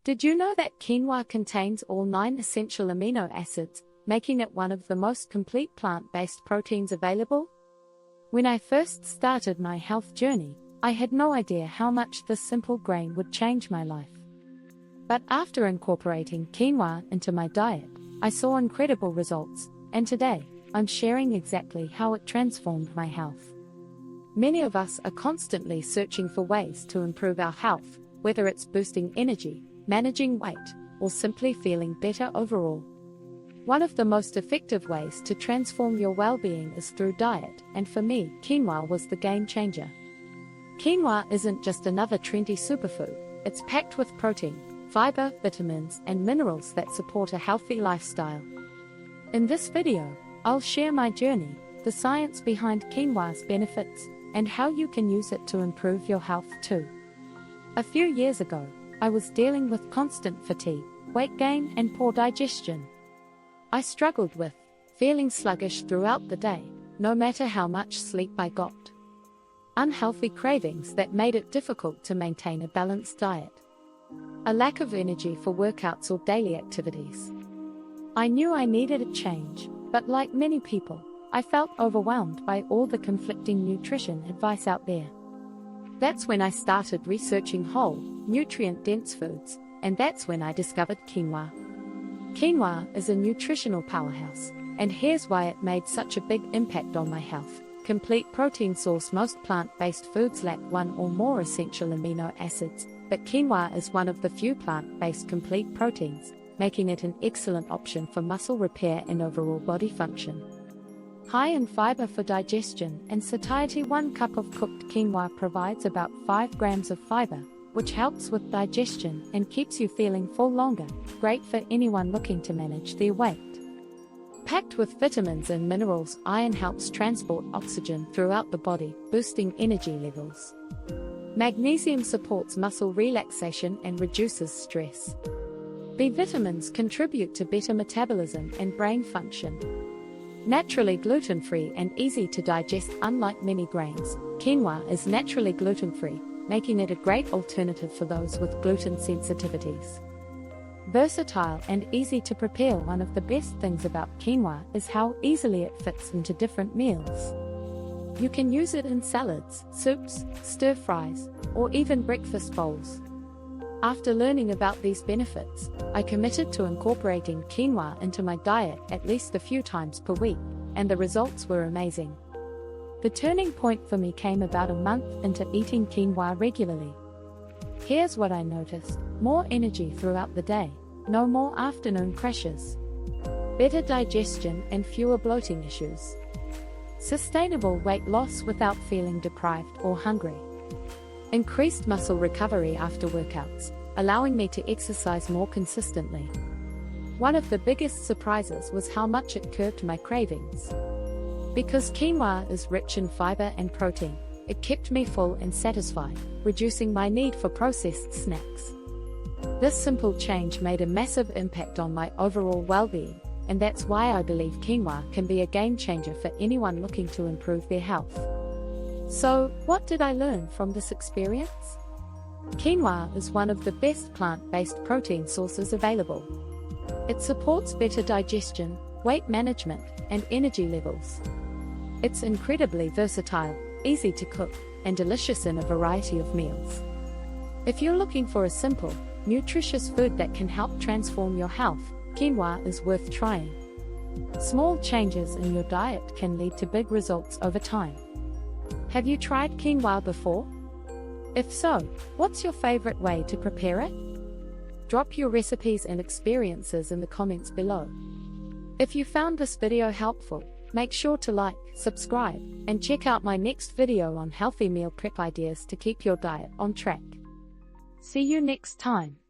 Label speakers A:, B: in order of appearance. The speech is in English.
A: Did you know that quinoa contains all 9 essential amino acids, making it one of the most complete plant-based proteins available? When I first started my health journey, I had no idea how much this simple grain would change my life. But after incorporating quinoa into my diet, I saw incredible results, and today, I'm sharing exactly how it transformed my health. Many of us are constantly searching for ways to improve our health, whether it's boosting energy, managing weight, or simply feeling better overall. One of the most effective ways to transform your well-being is through diet, and for me, quinoa was the game changer. Quinoa isn't just another trendy superfood, it's packed with protein, fiber, vitamins, and minerals that support a healthy lifestyle. In this video, I'll share my journey, the science behind quinoa's benefits, and how you can use it to improve your health too. A few years ago, I was dealing with constant fatigue, weight gain, and poor digestion. I struggled with feeling sluggish throughout the day, no matter how much sleep I got. Unhealthy cravings that made it difficult to maintain a balanced diet. A lack of energy for workouts or daily activities. I knew I needed a change, but like many people, I felt overwhelmed by all the conflicting nutrition advice out there. That's when I started researching whole, nutrient-dense foods, and that's when I discovered quinoa. Quinoa is a nutritional powerhouse, and here's why it made such a big impact on my health. Complete protein source. Most plant-based foods lack one or more essential amino acids, but quinoa is one of the few plant-based complete proteins, making it an excellent option for muscle repair and overall body function. High in fiber for digestion and satiety. 1 cup of cooked quinoa provides about 5 grams of fiber, which helps with digestion and keeps you feeling full longer, great for anyone looking to manage their weight. Packed with vitamins and minerals, iron helps transport oxygen throughout the body, boosting energy levels. Magnesium supports muscle relaxation and reduces stress. B vitamins contribute to better metabolism and brain function. Naturally gluten-free and easy to digest. Unlike many grains, quinoa is naturally gluten-free, making it a great alternative for those with gluten sensitivities. Versatile and easy to prepare. One of the best things about quinoa is how easily it fits into different meals. You can use it in salads, soups, stir-fries, or even breakfast bowls. After learning about these benefits, I committed to incorporating quinoa into my diet at least a few times per week, and the results were amazing. The turning point for me came about a month into eating quinoa regularly. Here's what I noticed: more energy throughout the day, no more afternoon crashes, better digestion and fewer bloating issues, sustainable weight loss without feeling deprived or hungry, increased muscle recovery after workouts, allowing me to exercise more consistently. One of the biggest surprises was how much it curbed my cravings. Because quinoa is rich in fiber and protein, it kept me full and satisfied, reducing my need for processed snacks. This simple change made a massive impact on my overall well-being, and that's why I believe quinoa can be a game changer for anyone looking to improve their health. So, what did I learn from this experience? Quinoa is one of the best plant-based protein sources available. It supports better digestion, weight management, and energy levels. It's incredibly versatile, easy to cook, and delicious in a variety of meals. If you're looking for a simple, nutritious food that can help transform your health, quinoa is worth trying. Small changes in your diet can lead to big results over time. Have you tried quinoa before? If so, what's your favorite way to prepare it? Drop your recipes and experiences in the comments below. If you found this video helpful, make sure to like, subscribe, and check out my next video on healthy meal prep ideas to keep your diet on track. See you next time.